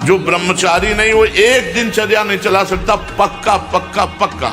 जो ब्रह्मचारी नहीं वो एक दिनचर्या नहीं चला सकता। पक्का पक्का पक्का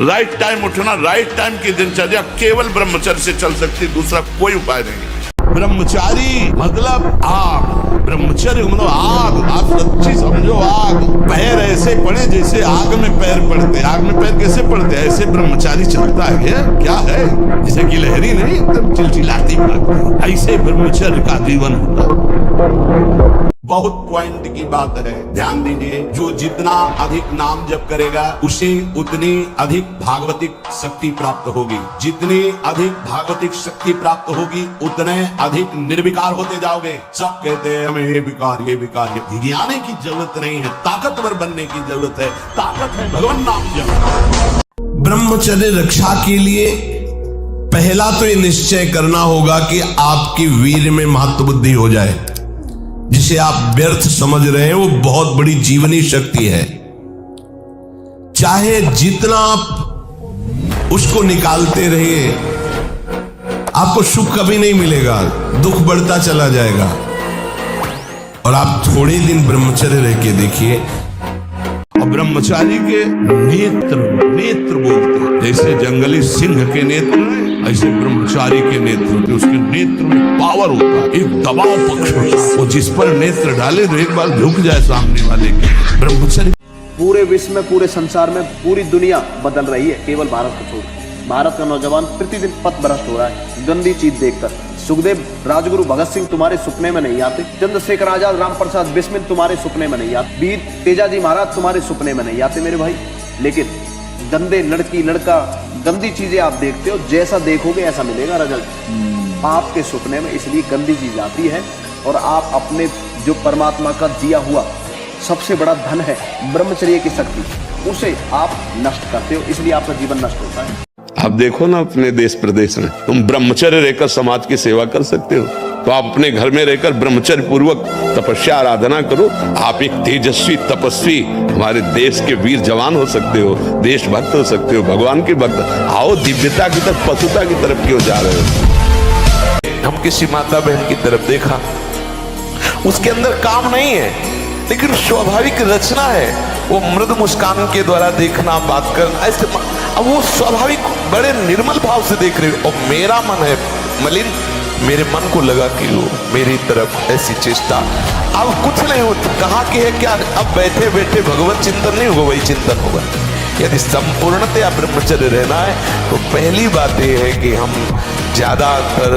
राइट टाइम उठना, राइट टाइम की दिनचर्या केवल ब्रह्मचर्य से चल सकती, दूसरा कोई उपाय नहीं। ब्रह्मचारी मतलब आग, ब्रह्मचर्य मतलब आग। आप सच्ची समझो, आग। पैर ऐसे पड़े जैसे आग में पैर पड़ते। आग में पैर कैसे पड़ते? ऐसे ब्रह्मचारी चलता है। क्या है? जैसे कि लहरी नहीं एकदम चिलचिलाती भागती, ऐसे ब्रह्मचर्य का जीवन होता है। बहुत पॉइंट की बात है, ध्यान दीजिए। जो जितना अधिक नाम जप करेगा उसे उतनी अधिक भागवतिक शक्ति प्राप्त होगी। जितनी अधिक भागवतिक शक्ति प्राप्त होगी उतने अधिक निर्विकार होते जाओगे। सब कहते हैं हमें ये विकार ये विकार। गिराने की जरूरत नहीं है, ताकतवर बनने की जरूरत है। ताकत है भगवान नाम जप। ब्रह्मचर्य रक्षा के लिए पहला तो ये निश्चय करना होगा कि आपकी वीर में महत्वबुद्धि हो जाए। जिसे आप व्यर्थ समझ रहे हैं वो बहुत बड़ी जीवनी शक्ति है। चाहे जितना आप उसको निकालते रहिए, आपको सुख कभी नहीं मिलेगा, दुख बढ़ता चला जाएगा। और आप थोड़े दिन ब्रह्मचर्य रह के देखिए। और ब्रह्मचारी के नेत्र बोलते हैं। जैसे जंगली सिंह के नेत्र ऐसे ब्रह्मचारी के नेत्र होते। उसके नेत्र में पावर होता है, एक दबाव पक्ष होता है। वो जिस पर नेत्र डाले तो एक बार झुक जाए सामने वाले के। ब्रह्मचर्य पूरे विश्व में, पूरे संसार में, पूरी दुनिया बदल रही है, केवल भारत को छोड़। भारत का नौजवान प्रतिदिन पथ भ्रष्ट हो रहा है गंदी चीज देखकर। सुखदेव, राजगुरु भगत सिंह तुम्हारे सुपने में नहीं आते। चंद्रशेखर आजाद, राम प्रसाद बिस्मिल तुम्हारे सुपने में नहीं आते। वीर तेजाजी महाराज तुम्हारे सुपने में नहीं आते मेरे भाई। लेकिन गंदे लड़की लड़का गंदी चीजें आप देखते हो, जैसा देखोगे ऐसा मिलेगा रिजल्ट आपके सुपने में। इसलिए गंदी चीज आती है और आप अपने जो परमात्मा का दिया हुआ सबसे बड़ा धन है ब्रह्मचर्य की शक्ति, उसे आप नष्ट करते हो, इसलिए आपका जीवन नष्ट होता है। आप देखो ना अपने देश प्रदेश में, तुम ब्रह्मचर्य रहकर समाज की सेवा कर सकते हो तो आप अपने घर में रहकर ब्रह्मचर्य पूर्वक तपस्या आराधना करो। आप एक तेजस्वी तपस्वी हमारे देश के वीर जवान हो सकते हो, देशभक्त हो सकते हो, भगवान के भक्त। आओ दिव्यता की तरफ, पशुता की तरफ क्यों जा रहे हो? हम किसी माता बहन की तरफ देखा, उसके अंदर काम नहीं है लेकिन स्वाभाविक रचना है। वो मृद मुस्कान के द्वारा देखना, बात करना, ऐसे अब वो स्वाभाविक बड़े निर्मल भाव से देख रहे हो। और मेरा मन है मलिन, मेरे मन को लगा कि वो मेरी तरफ ऐसी चेष्टा। अब कुछ नहीं होता, कहाँ की है क्या? अब बैठे बैठे भगवत चिंतन नहीं होगा, वही चिंतन होगा। यदि संपूर्णतया ब्रह्मचर्य रहना है तो पहली बात यह है कि हम ज्यादातर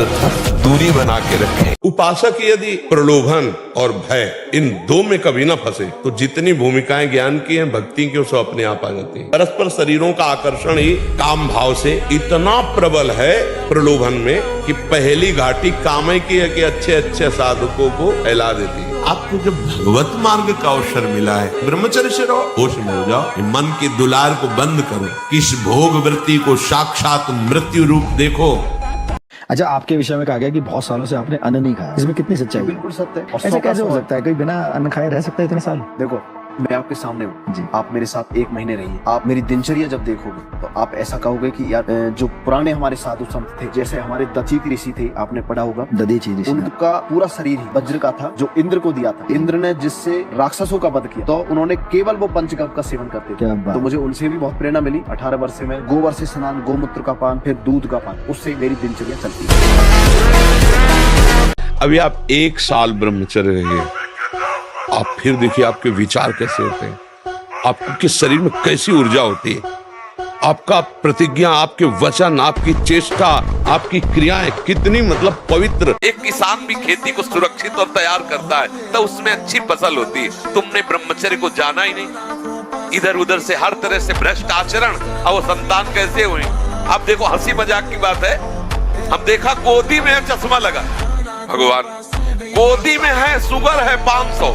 दूरी बना के रखें। उपासक यदि प्रलोभन और भय इन दो में कभी ना फंसे तो जितनी भूमिकाएं ज्ञान की हैं, भक्ति की, उसको अपने आप आ जाती है। परस्पर शरीरों का आकर्षण ही काम भाव से इतना प्रबल है प्रलोभन में कि पहली घाटी काम की है कि अच्छे अच्छे साधकों को फैला देती है। आपको जब भगवत मार्ग का अवसर मिला है, ब्रह्मचर्य से रहो, होश में हो जाओ। मन की दुलार को बंद करो, किस भोग वृत्ति को साक्षात मृत्यु रूप देखो। अच्छा, आपके विषय में कहा गया कि बहुत सालों से आपने अन्न नहीं खाया, इसमें कितनी सच्चाई? बिल्कुल सत्य है। ऐसे कैसे हो सकता है? कोई बिना अन्न खाए रह सकता है इतने साल? देखो, मैं आपके सामने हूँ जी। आप मेरे साथ 1 महीने रहिए, आप मेरी दिनचर्या जब देखोगे तो आप ऐसा कहोगे कि यार जो पुराने हमारे साधु संत थे, जैसे हमारे दधीच ऋषि थे, आपने पढ़ा होगा दधीचि ऋषि, उनका पूरा शरीर ही वज्र का था जो इंद्र को दिया था। इंद्र ने जिससे राक्षसों का वध किया, तो उन्होंने केवल वो पंचगव्य का सेवन करते थे। तो मुझे उनसे भी बहुत प्रेरणा मिली। 18 वर्ष में गोबर से स्नान, गोमूत्र का पान, फिर दूध का पान, उससे मेरी दिनचर्या चलती है। अभी आप 1 साल ब्रह्मचर्य रहिए, आप फिर देखिए आपके विचार कैसे होते हैं, आपके शरीर में कैसी ऊर्जा होती है, आपका प्रतिज्ञा, आपके वचन, आपकी चेष्टा, आपकी क्रियाएं कितनी मतलब पवित्र। एक किसान भी खेती को सुरक्षित और तैयार करता है तो उसमें अच्छी फसल होती है। तुमने ब्रह्मचर्य को जाना ही नहीं, इधर उधर से हर तरह से भ्रष्ट आचरण, और वो संतान कैसे हुए? आप देखो, हंसी मजाक की बात है, हम देखा गोदी में चश्मा लगा, भगवान गोदी में है, शुगर है 500।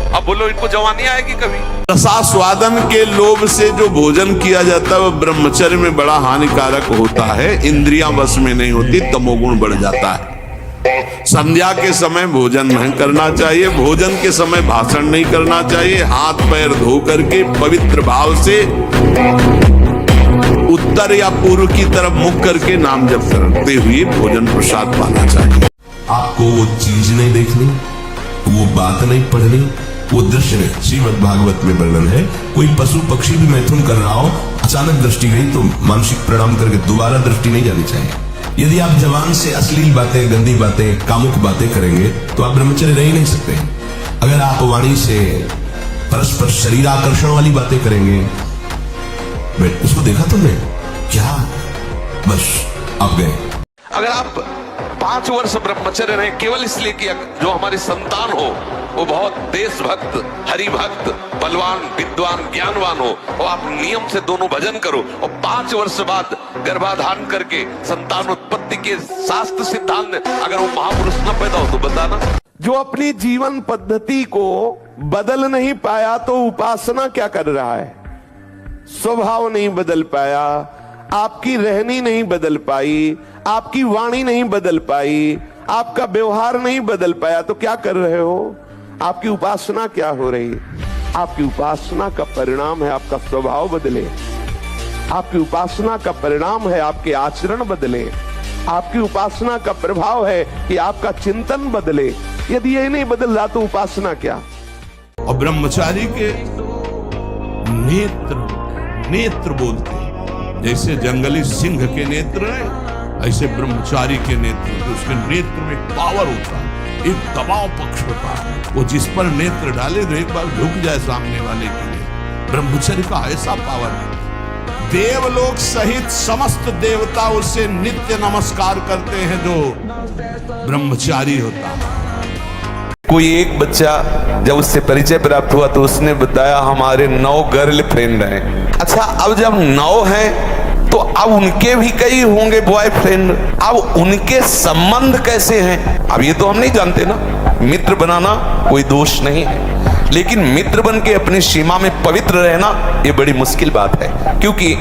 अब बोलो इनको जवानी आएगी कभी? रसास्वादन के लोभ से जो भोजन किया जाता है वो ब्रह्मचर्य में बड़ा हानिकारक होता है। इंद्रियां बस में नहीं होती, तमोगुण बढ़ जाता है। संध्या के समय भोजन नहीं करना चाहिए, भोजन के समय भाषण नहीं करना चाहिए। हाथ पैर धो करके पवित्र भाव से उत्तर या पूर्व की तरफ मुख करके नाम जप करते हुए भोजन प्रसाद पाना चाहिए। आपको वो चीज नहीं देखनी, वो बात नहीं पढ़नी, वो दृश्य नहीं। श्रीमद् भागवत में वर्णन है, कोई पशु पक्षी भी मैथुन कर रहा हो, अचानक दृष्टि गई तो मानसिक प्रणाम करके दोबारा दृष्टि नहीं जानी चाहिए। यदि आप जवान से अश्लील बातें, गंदी बातें, कामुक बातें करेंगे तो आप ब्रह्मचर्य रह ही नहीं सकते। अगर आप वाणी से परस्पर शरीर आकर्षण वाली बातें करेंगे, उसको देखा तुमने क्या, बस आप गए। अगर आप 5 वर्ष ब्रह्मचर्य रहे केवल इसलिए कि जो हमारी संतान हो वो बहुत देशभक्त, हरिभक्त, बलवान, विद्वान, ज्ञानवान हो, और आप नियम से दोनों भजन करो, और 5 वर्ष बाद गर्भाधान करके संतान उत्पत्ति के शास्त्र सिद्धांत अगर वो महापुरुष न पैदा हो तो बताना। जो अपनी जीवन पद्धति को बदल नहीं पाया तो उपासना क्या कर रहा है? स्वभाव नहीं बदल पाया, आपकी रहनी नहीं बदल पाई, आपकी वाणी नहीं बदल पाई, आपका व्यवहार नहीं बदल पाया, तो क्या कर रहे हो? आपकी उपासना क्या हो रही है? आपकी उपासना का परिणाम है आपका स्वभाव बदले, आपकी उपासना का परिणाम है आपके आचरण बदले, आपकी उपासना का प्रभाव है कि आपका चिंतन बदले। यदि ये नहीं बदल रहा तो उपासना क्या? और ब्रह्मचारी के नेत्र बोलते हैं, जैसे जंगली सिंह के नेत्र है, ऐसे ब्रह्मचारी के नेत्र, तो उसके नेत्र में पावर होता है, एक दबाव पक्ष होता है, वो जिस पर नेत्र डाले तो एक बार झुक जाए सामने वाले के लिए। ब्रह्मचर्य का ऐसा पावर है, देवलोक सहित समस्त देवता उसे नित्य नमस्कार करते हैं जो ब्रह्मचारी होता है। कोई एक बच्चा जब उससे परिचय प्राप्त हुआ तो उसने बताया हमारे 9 गर्लफ्रेंड हैं। अच्छा, अब जब 9 हैं तो अब उनके भी कई होंगे बॉयफ्रेंड, अब उनके संबंध कैसे हैं अब ये तो हम नहीं जानते ना। मित्र बनाना कोई दोष नहीं है, लेकिन मित्र बन के अपनी सीमा में पवित्र रहना ये बड़ी मुश्किल बात है, क्योंकि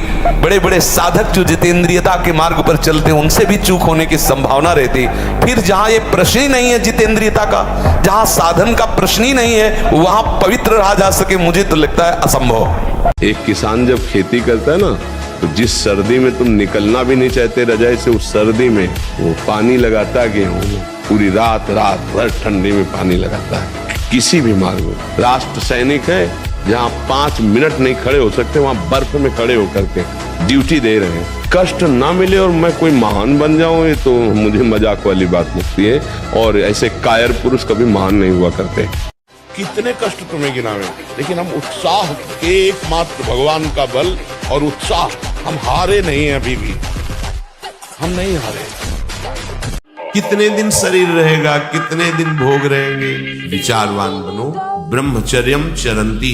बड़े बड़े साधक जो जितेंद्रियता के मार्ग पर चलते हैं उनसे भी चूक होने की संभावना रहती है। फिर जहां ये प्रश्न ही नहीं है जितेंद्रियता का, जहां साधन का प्रश्न ही नहीं है, वहां पवित्र रहा जा सके, मुझे तो लगता है असंभव। एक किसान जब खेती करता है ना, तो जिस सर्दी में तुम निकलना भी नहीं चाहते रजाई से, उस सर्दी में वो पानी लगाता है गेहूं में, पूरी रात भर ठंडी में पानी लगाता है। किसी भी मार्ग में राष्ट्र सैनिक है, जहां 5 मिनट नहीं खड़े हो सकते वहां बर्फ में खड़े होकर के ड्यूटी दे रहे हैं। कष्ट ना मिले और मैं कोई महान बन जाऊं, ये तो मुझे मजाक वाली बात लगती है, और ऐसे कायर पुरुष कभी महान नहीं हुआ करते। कितने कष्ट तुम्हें गिनावे, लेकिन हम उत्साह के एकमात्र भगवान का बल और उत्साह, हम हारे नहीं हैं, अभी भी हम नहीं हारे। कितने दिन शरीर रहेगा, कितने दिन भोग रहेंगे, विचारवान बनो। ब्रह्मचर्यम चरंती,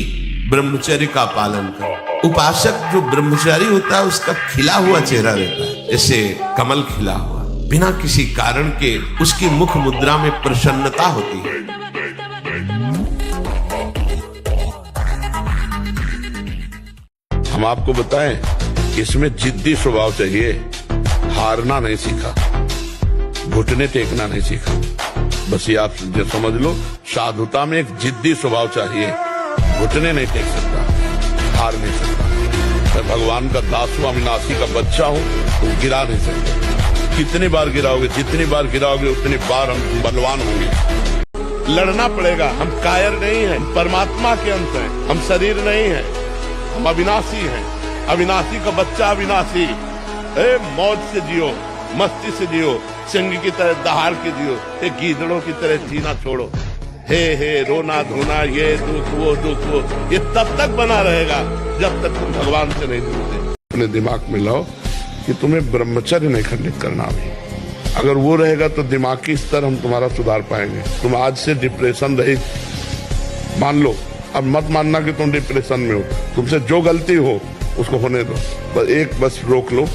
ब्रह्मचर्य का पालन करो। उपासक जो ब्रह्मचारी होता है उसका खिला हुआ चेहरा रहता है, जैसे कमल खिला हुआ, बिना किसी कारण के उसकी मुख मुद्रा में प्रसन्नता होती है। हम आपको बताएं, इसमें जिद्दी स्वभाव चाहिए, हारना नहीं सीखा, घुटने टेकना नहीं सीखा। बस ये आप जो समझ लो, साधुता में एक जिद्दी स्वभाव चाहिए, घुटने नहीं टेक सकता, हार नहीं सकता। मैं भगवान का दास हूं, अविनाशी का बच्चा हूं, तो गिरा नहीं सकता। कितनी बार गिराओगे, जितनी बार गिराओगे उतनी बार हम बलवान होंगे। लड़ना पड़ेगा, हम कायर नहीं हैं, परमात्मा के अंश हैं, हम शरीर नहीं है, हम अविनाशी हैं। अविनाशी का बच्चा अविनाशी, मौज से जियो, मस्ती से जियो, सिंह की तरह दहाड़ के जियो, गीदड़ों की तरह जीना छोड़ो। हे रोना धोना, ये दुख वो, ये तब तक बना रहेगा जब तक तुम भगवान से नहीं जुड़ते। अपने दिमाग में लाओ कि तुम्हें ब्रह्मचर्य नहीं खंडित करना भी, अगर वो रहेगा तो दिमागी स्तर हम तुम्हारा सुधार पाएंगे। तुम आज से डिप्रेशन रहित मान लो, अब मत मानना कि तुम डिप्रेशन में हो, तुमसे जो गलती हो उसको होने दो, बस रोक लो,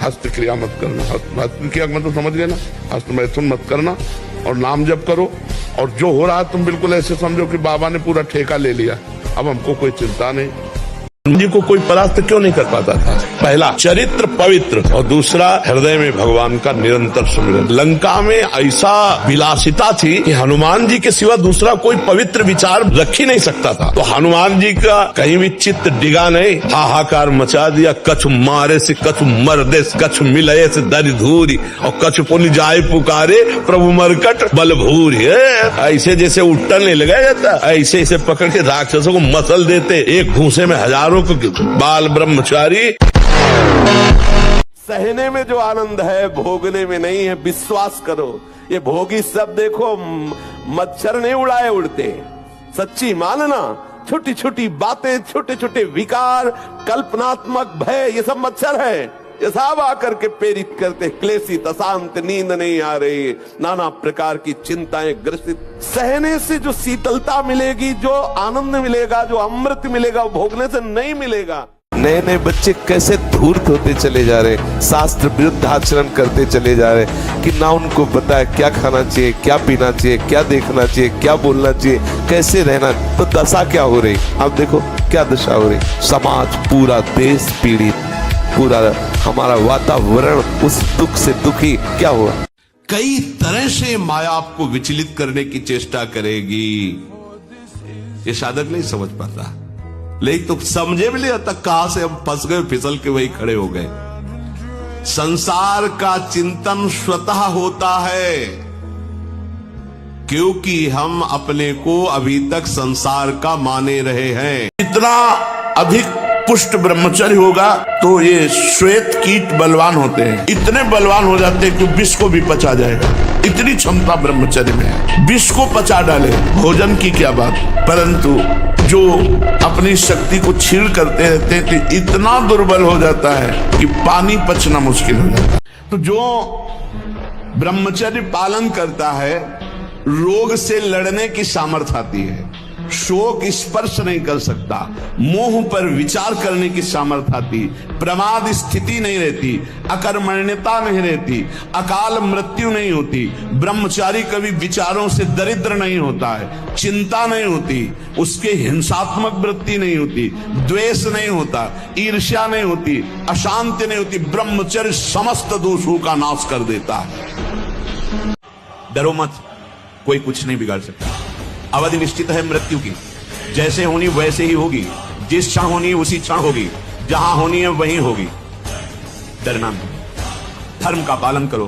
हस्त क्रिया मत करना। हस्त क्रिया मतलब समझ गए ना, हस्त मैथुन मत करना, और नाम जप करो, और जो हो रहा है तुम बिल्कुल ऐसे समझो कि बाबा ने पूरा ठेका ले लिया, अब हमको कोई चिंता नहीं। जी को कोई परास्त क्यों नहीं कर पाता था? पहला, चरित्र पवित्र, और दूसरा, हृदय में भगवान का निरंतर सुमिरन। लंका में ऐसा विलासिता थी कि हनुमान जी के सिवा दूसरा कोई पवित्र विचार रख ही नहीं सकता था। तो हनुमान जी का कहीं भी चित्त डिगा नहीं, हाहाकार मचा दिया। कछु मारे से कछु मर्दे से, कछु मिलए से दरि धूरी, और कछु पुनि जाए पुकारे प्रभु मरकट बल भूरी। ऐसे जैसे उट्टन नहीं लगाया जाता, ऐसे ऐसे पकड़ के राक्षसों को मसल देते, एक घूंसे में हजारों को। बाल ब्रह्मचारी। सहने में जो आनंद है भोगने में नहीं है, विश्वास करो। ये भोगी सब देखो मच्छर नहीं उड़ाए उड़ते, सच्ची मानना। छोटी छोटी बातें, छोटे छोटे विकार, कल्पनात्मक भय, ये सब मच्छर है। ये सब आकर के प्रेरित करते, क्लेशित, अशांत, नींद नहीं आ रही, नाना प्रकार की चिंताएं ग्रसित। सहने से जो शीतलता मिलेगी, जो आनंद मिलेगा, जो अमृत मिलेगा, वो भोगने से नहीं मिलेगा। नए नए बच्चे कैसे धूर्त होते चले जा रहे, शास्त्र विरुद्ध आचरण करते चले जा रहे कि ना उनको पता है क्या खाना चाहिए, क्या पीना चाहिए, क्या देखना चाहिए, क्या बोलना चाहिए, कैसे रहना। तो दशा क्या हो रही, अब देखो क्या दशा हो रही। समाज, पूरा देश पीड़ित, पूरा हमारा वातावरण उस दुख से दुखी। क्या हुआ? कई तरह से माया आपको विचलित करने की चेष्टा करेगी। ये साधक नहीं समझ पाता, लेकिन तो समझे भी नहीं तक कहां से हम फंस गए, फिसल के वही खड़े हो गए। संसार का चिंतन स्वतः होता है, क्योंकि हम अपने को अभी तक संसार का माने रहे हैं। इतना अधिक पुष्ट ब्रह्मचर्य होगा तो ये श्वेत कीट बलवान होते हैं, इतने बलवान हो जाते हैं कि विष को भी पचा जाएगा। इतनी क्षमता ब्रह्मचर्य में है, विष को पचा डाले। भोजन की क्या बात, परंतु जो अपनी शक्ति को छीण करते रहते हैं तो इतना दुर्बल हो जाता है कि पानी पचना मुश्किल हो जाता है। तो जो ब्रह्मचर्य पालन करता है, रोग से लड़ने की सामर्थ्य आती है, शोक स्पर्श नहीं कर सकता, मोह पर विचार करने की सामर्थ्य आती, प्रमाद स्थिति नहीं रहती, अकर्मण्यता नहीं रहती, अकाल मृत्यु नहीं होती। ब्रह्मचारी कभी विचारों से दरिद्र नहीं होता है, चिंता नहीं होती, उसके हिंसात्मक वृत्ति नहीं होती, द्वेष नहीं होता, ईर्ष्या नहीं होती, अशांति नहीं होती। ब्रह्मचर्य समस्त दोषों का नाश कर देता है। डरो मत, कोई कुछ नहीं बिगाड़ सकता। अवधि निश्चित है मृत्यु की, जैसे होनी वैसे ही होगी, जिस क्षण होनी उसी क्षण होगी, जहां होनी है वहीं होगी। डरना नहीं, धर्म का पालन करो,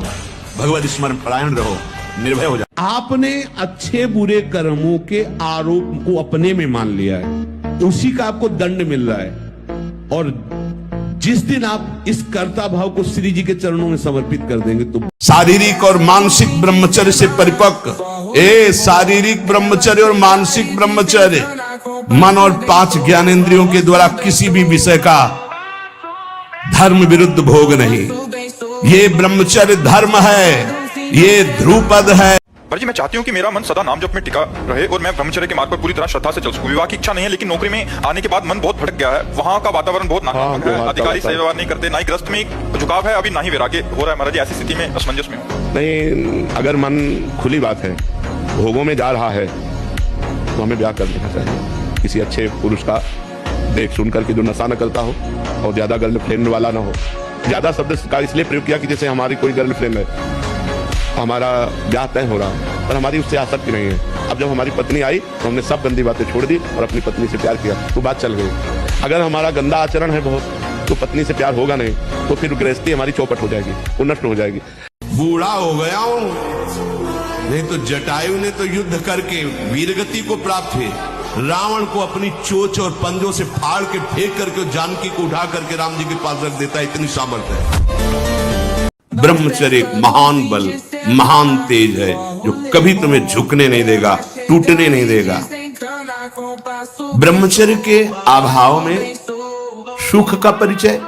भगवत स्मरण परायण रहो, निर्भय हो जाओ। आपने अच्छे बुरे कर्मों के आरोप को अपने में मान लिया है, उसी का आपको दंड मिल रहा है। और जिस दिन आप इस कर्ता भाव को श्री जी के चरणों में समर्पित कर देंगे तो शारीरिक और मानसिक ब्रह्मचर्य से परिपक्व, शारीरिक ब्रह्मचर्य और मानसिक ब्रह्मचर्य, मन और 5 ज्ञानेंद्रियों के द्वारा किसी भी विषय का धर्म विरुद्ध भोग नहीं। ये ब्रह्मचर्य धर्म है, ये ध्रुपद है। पर जी मैं चाहती हूँ कि मेरा मन सदा नाम जप में टिका रहे और मैं ब्रह्मचर्य के मार्ग पर पूरी तरह श्रद्धा से चल सकूं। विवाह की इच्छा नहीं है, लेकिन नौकरी में आने के बाद मन बहुत भटक गया है। वहाँ का वातावरण बहुत नकारात्मक है, अधिकारी से व्यवहार नहीं करते, ना ही ग्रस्त में झुकाव है, अभी ना ही वैराग्य हो रहा है। महाराज जी ऐसी स्थिति में असमंजस में नहीं, अगर मन खुली बात है, भोगों में जा रहा है, तो हमें ब्याह कर लेना चाहिए। किसी अच्छे पुरुष का देख सुन करके जो नशा न करता हो और ज्यादा गर्लफ्रेंड वाला ना हो। ज्यादा शब्द का इसलिए प्रयोग किया कि जैसे हमारी कोई गर्लफ्रेंड है, हमारा ब्याह तय हो रहा है, पर हमारी उससे आसक्ति नहीं है। अब जब हमारी पत्नी आई तो हमने सब गंदी बातें छोड़ दी और अपनी पत्नी से प्यार किया, तो बात चल गई। अगर हमारा गंदा आचरण है बहुत, तो पत्नी से प्यार होगा नहीं, तो फिर गृहस्थी हमारी चौपट हो जाएगी, वो नष्ट हो जाएगी। बूढ़ा हो गया हूं, नहीं तो जटायु ने तो युद्ध करके वीरगति को प्राप्त हुए। रावण को अपनी चोंच और पंजों से फाड़ के फेंक करके जानकी को उठा करके राम जी के पास रख देता है, इतनी सामर्थ्य है। ब्रह्मचर्य एक महान बल, महान तेज है, जो कभी तुम्हें झुकने नहीं देगा, टूटने नहीं देगा। ब्रह्मचर्य के अभाव में सुख का परिचय,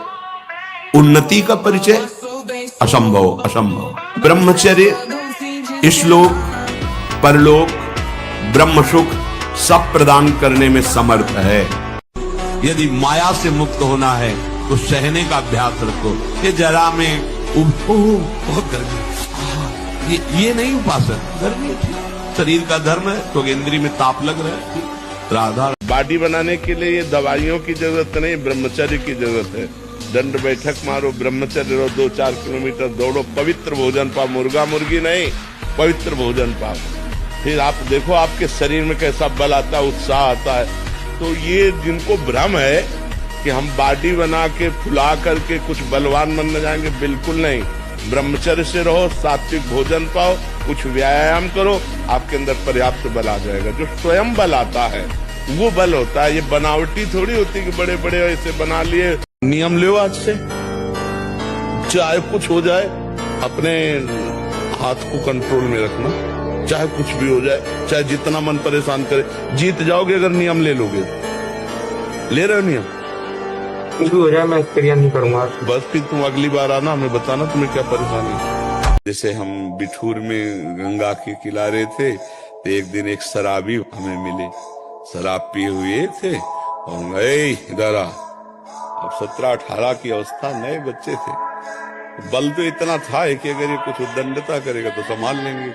उन्नति का परिचय असंभव, असंभव। ब्रह्मचर्य इस्लोक परलोक ब्रह्म सुख सब प्रदान करने में समर्थ है। यदि माया से मुक्त होना है तो सहने का अभ्यास रखो। ये जरा में बहुत गर्मी, ये नहीं उपासना, गर्मी शरीर का धर्म है, तो इंद्री में ताप लग रहा है। राधा बॉडी बनाने के लिए ये दवाइयों की जरूरत नहीं, ब्रह्मचर्य की जरूरत है। दंड बैठक मारो, ब्रह्मचर्य रहो, 2-4 किलोमीटर दौड़ो, पवित्र भोजन पाओ, मुर्गा मुर्गी नहीं, पवित्र भोजन पाओ। फिर आप देखो आपके शरीर में कैसा बल आता है, उत्साह आता है। तो ये जिनको भ्रम है कि हम बॉडी बना के फुला करके कुछ बलवान बन जाएंगे, बिल्कुल नहीं। ब्रह्मचर्य से रहो, सात्विक भोजन पाओ, कुछ व्यायाम करो, आपके अंदर पर्याप्त बल आ जाएगा। जो स्वयं बल आता है वो बल होता है, ये बनावटी थोड़ी होती कि बड़े बड़े ऐसे बना लिए। नियम लो आज से, चाहे कुछ हो जाए अपने हाथ को कंट्रोल में रखना, चाहे कुछ भी हो जाए, चाहे जितना मन परेशान करे, जीत जाओगे अगर नियम ले लोगे। ले रहे हो नियम, कुछ भी हो जाए मैं क्रिया नहीं करूंगा। बस फिर तुम अगली बार आना, हमें बताना तुम्हें क्या परेशानी है। जैसे हम बिठूर में गंगा के किनारे थे, तो एक दिन एक शराबी हमें मिले, शराब पिए हुए थे और गए इधर आ। अब 17-18 की अवस्था, नए बच्चे थे। बल तो इतना था कि अगर ये कुछ उद्दंडता करेगा तो संभाल लेंगे।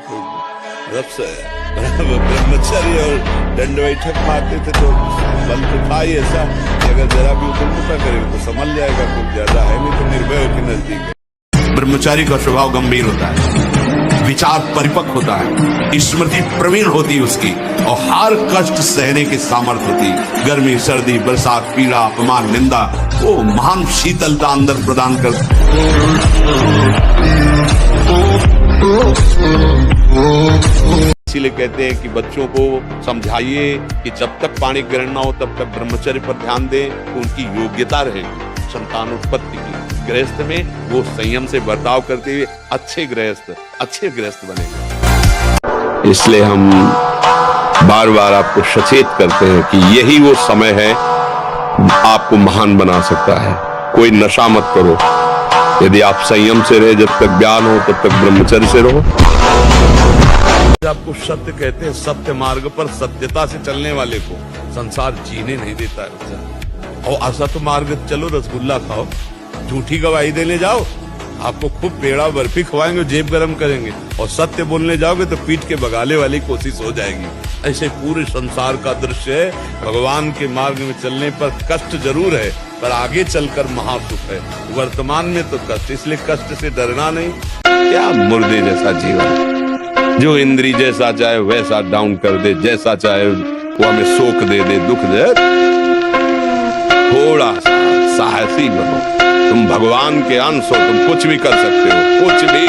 ब्रह्मचर्य और दंड बैठक मारते थे तो बल तो था ही ऐसा कि अगर जरा भी उद्दंडता करेगा तो संभल जाएगा, कुछ ज्यादा है नहीं तो निर्भय के नजदीक है। ब्रह्मचारी का स्वभाव गंभीर होता है, विचार परिपक्व होता है, स्मृति प्रवीण होती है उसकी, और हर कष्ट सहने की सामर्थ्य होती। गर्मी, सर्दी, बरसात, पीड़ा, अपमान, निंदा, वो महान शीतलता अंदर प्रदान कर। इसीलिए कहते हैं कि बच्चों को समझाइए कि जब तक पाणी ग्रहण न हो तब तक ब्रह्मचर्य पर ध्यान दें, तो उनकी योग्यता रहेगी संतान उत्पत्ति की। गृहस्थ में वो संयम से बर्ताव करते हुए अच्छे गृहस्थ बनेंगे। इसलिए हम बार बार आपको सचेत करते हैं कि यही वो समय है आपको महान बना सकता है। कोई नशा मत करो, यदि आप संयम से रहे, जब तक ज्ञान हो तब तक ब्रह्मचर्य से रहो। आपको सत्य कहते हैं, सत्य मार्ग पर सत्यता से चलने वाले को संसार जीने नहीं देता है। और असत्य मार्ग चलो, रसगुल्ला खाओ, झूठी गवाही देने जाओ, आपको खूब पेड़ा बर्फी खवाएंगे, जेब गरम करेंगे, और सत्य बोलने जाओगे तो पीठ के बगाले वाली कोशिश हो जाएगी। ऐसे पूरे संसार का दृश्य है। भगवान के मार्ग में चलने पर कष्ट जरूर है, पर आगे चलकर महासुख है। वर्तमान में तो कष्ट, इसलिए कष्ट से डरना नहीं। क्या मुर्दे जैसा जीवन, जो इंद्री जैसा चाहे वैसा डाउन कर दे, जैसा चाहे वो हमें शोक दे दे, दुख दे। थोड़ा सा साहसी बनो, तुम भगवान के अंश हो, तुम कुछ भी कर सकते हो, कुछ भी।